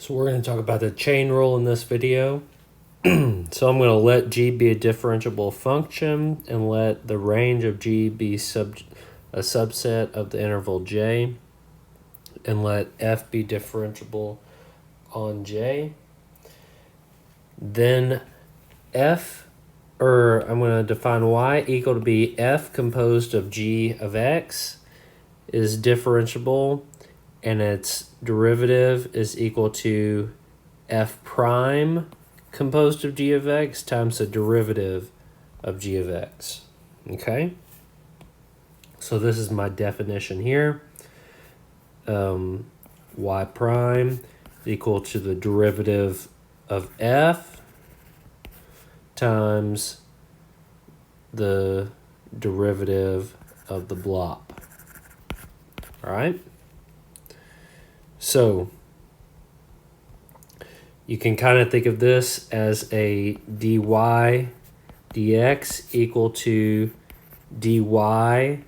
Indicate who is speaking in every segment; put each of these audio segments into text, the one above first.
Speaker 1: So we're going to talk about the chain rule in this video. So I'm going to let g be a differentiable function and let the range of g be a subset of the interval j, and let f be differentiable on j. Then I'm going to define y equal to be f composed of g of x is differentiable, and its derivative is equal to f prime composed of g of x times the derivative of g of x. Okay? So this is my definition here. Y prime is equal to the derivative of f times the derivative of the blob. All right? So you can kind of think of this as a dy dx equal to dy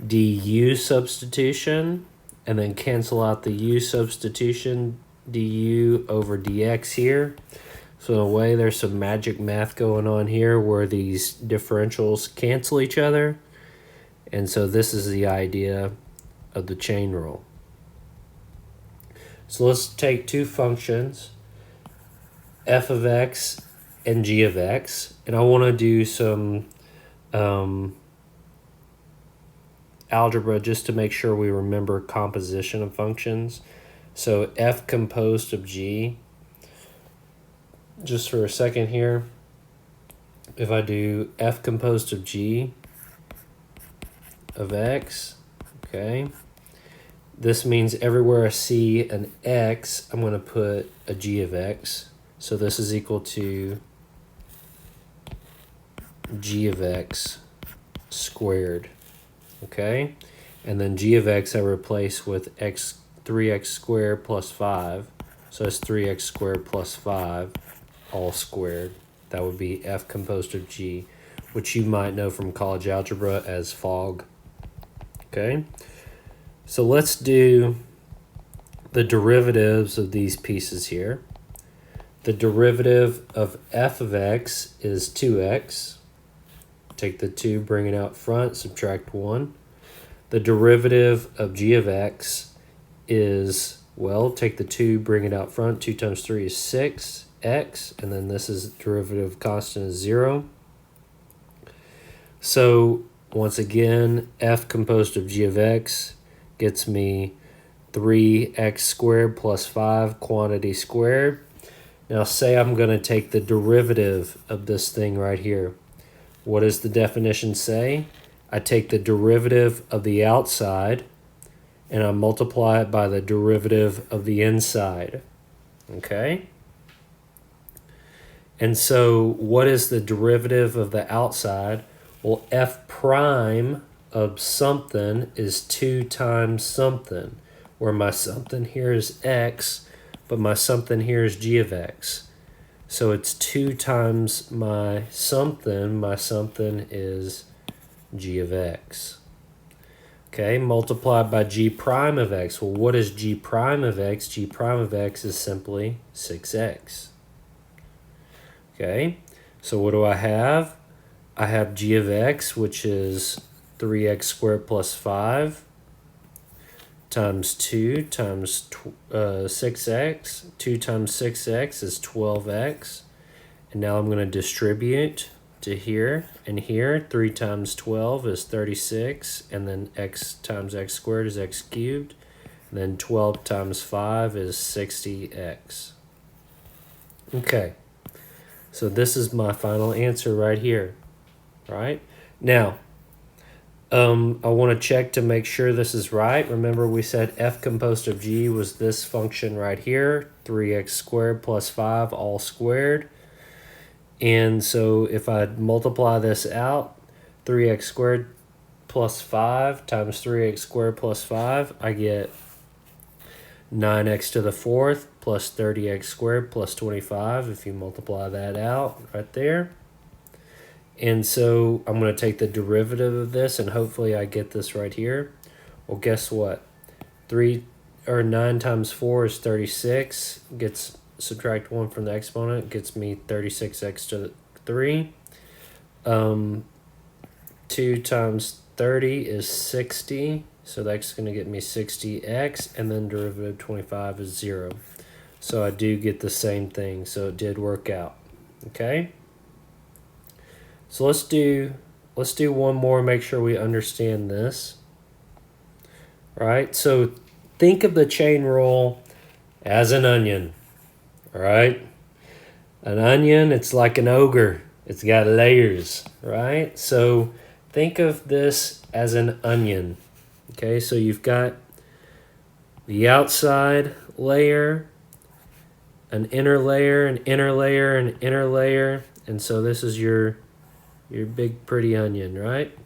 Speaker 1: du substitution, and then cancel out the u substitution, du over dx here. So in a way, there's some magic math going on here where these differentials cancel each other. And so this is the idea of the chain rule. So let's take two functions, f of x and g of x, and I want to do some algebra just to make sure we remember composition of functions. So f composed of g, just for a second here, if I do f composed of g of x, okay, this means everywhere I see an x, I'm going to put a g of x. So this is equal to g of x squared, okay? And then g of x I replace with 3x squared plus 5. So it's 3x squared plus 5 all squared. That would be f composed of g, which you might know from college algebra as fog. Okay? So let's do the derivatives of these pieces here. The derivative of f of x is 2x. Take the 2, bring it out front, subtract 1. The derivative of g of x is, well, take the 2, bring it out front. 2 times 3 is 6x, and then this is derivative constant is 0. So once again, f composed of g of x gets me 3x squared plus 5 quantity squared. Now say I'm going to take the derivative of this thing right here. What does the definition say? I take the derivative of the outside and I multiply it by the derivative of the inside. Okay? And so what is the derivative of the outside? Well, f prime of something is 2 times something, where my something here is x, but my something here is g of x. So it's 2 times my something is g of x. Okay, multiplied by g prime of x. Well, what is g prime of x? G prime of x is simply 6x. Okay, so what do I have? I have g of x, which is 3x squared plus 5 times 2 times 6x. 2 times 6x is 12x. And now I'm going to distribute to here and here. 3 times 12 is 36. And then x times x squared is x cubed. And then 12 times 5 is 60x. Okay. So this is my final answer right here. Right? Now, I want to check to make sure this is right. Remember we said f composed of g was this function right here, 3x squared plus 5 all squared. And so if I multiply this out, 3x squared plus 5 times 3x squared plus 5, I get 9x to the 4th plus 30x squared plus 25 if you multiply that out right there. And so I'm going to take the derivative of this, and hopefully I get this right here. Well, guess what? 3 or 9 times 4 is 36. Gets subtract 1 from the exponent, gets me 36x to the 3. 2 times 30 is 60. So that's going to get me 60x, and then derivative 25 is 0. So I do get the same thing. So it did work out. Okay? So let's do one more, make sure we understand this. All right? So think of the chain rule as an onion. All right? An onion, it's like an ogre. It's got layers, right? So think of this as an onion. Okay, so you've got the outside layer, an inner layer, an inner layer, an inner layer, and so this is your big pretty onion, right?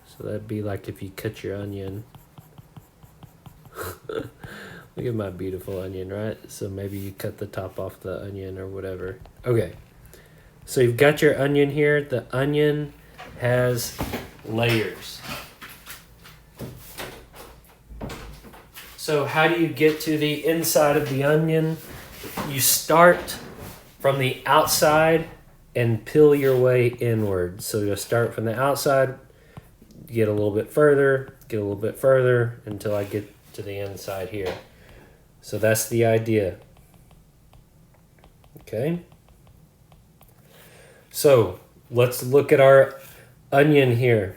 Speaker 1: So that'd be like if you cut your onion. Look at my beautiful onion, right? So maybe you cut the top off the onion or whatever. Okay, so you've got your onion here. The onion has layers. So how do you get to the inside of the onion? You start from the outside and peel your way inward. So you'll start from the outside, get a little bit further, get a little bit further until I get to the inside here. So that's the idea. Okay. So let's look at our onion here.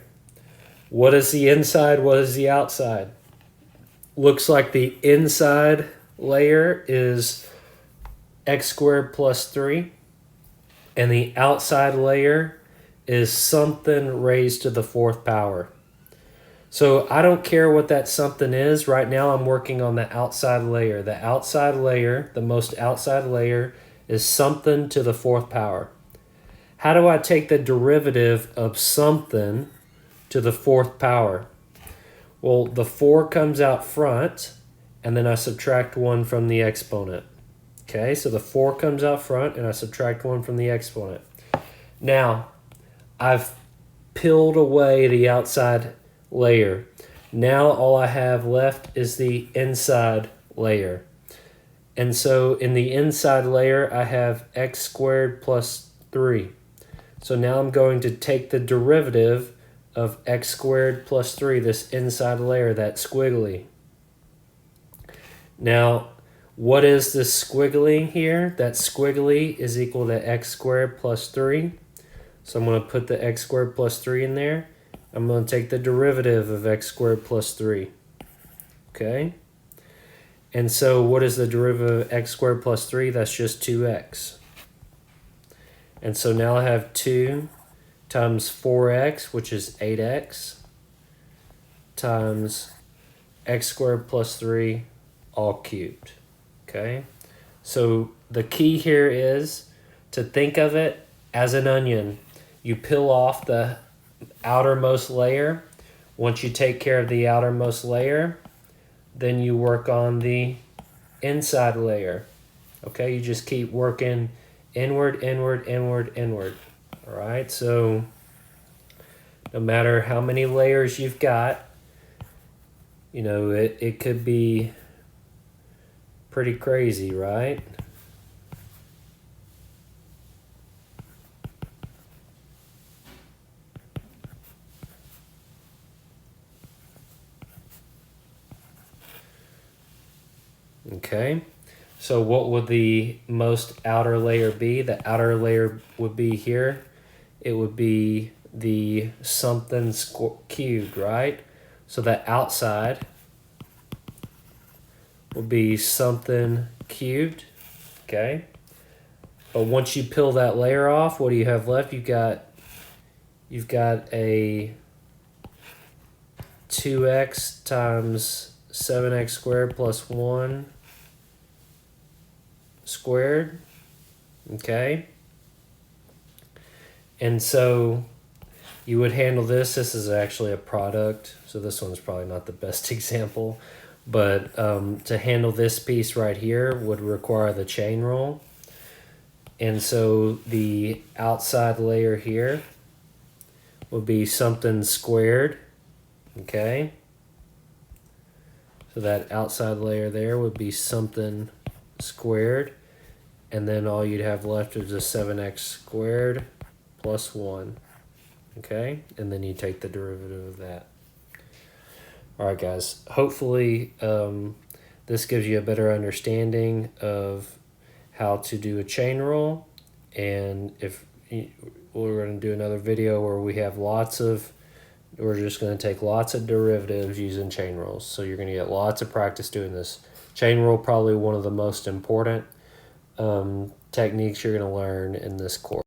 Speaker 1: What is the inside? What is the outside? Looks like the inside layer is x squared plus 3. And the outside layer is something raised to the 4th power. So I don't care what that something is. Right now I'm working on the outside layer. The outside layer, the most outside layer, is something to the 4th power. How do I take the derivative of something to the 4th power? Well, the 4 comes out front, and then I subtract 1 from the exponent. Okay, so the 4 comes out front, and I subtract 1 from the exponent. Now, I've peeled away the outside layer. Now all I have left is the inside layer. And so in the inside layer, I have x squared plus 3. So now I'm going to take the derivative of x squared plus 3, this inside layer, that squiggly. Now, what is this squiggly here? That squiggly is equal to x squared plus 3. So I'm going to put the x squared plus 3 in there. I'm going to take the derivative of x squared plus 3. Okay? And so what is the derivative of x squared plus 3? That's just 2x. And so now I have 2 times 4x, which is 8x, times x squared plus 3, all cubed. Okay? So the key here is to think of it as an onion. You peel off the outermost layer. Once you take care of the outermost layer, then you work on the inside layer. Okay? You just keep working inward, inward, inward, inward. All right, so no matter how many layers you've got, you know, it could be pretty crazy, right? Okay, so what would the most outer layer be? The outer layer would be here. It would be the something cubed, right? So the outside would be something cubed, okay? But once you peel that layer off, what do you have left? You've got a 2x times 7x squared plus 1 squared, okay? And so you would handle this. This is actually a product, so this one's probably not the best example. But to handle this piece right here would require the chain rule. And so the outside layer here would be something squared, okay? So that outside layer there would be something squared. And then all you'd have left is a 7x squared plus 1. Okay? And then you take the derivative of that. All right, guys. Hopefully this gives you a better understanding of how to do a chain rule. And if we're going to do another video where we have we're just going to take lots of derivatives using chain rules. So you're going to get lots of practice doing this. Chain rule, probably one of the most important techniques you're going to learn in this course.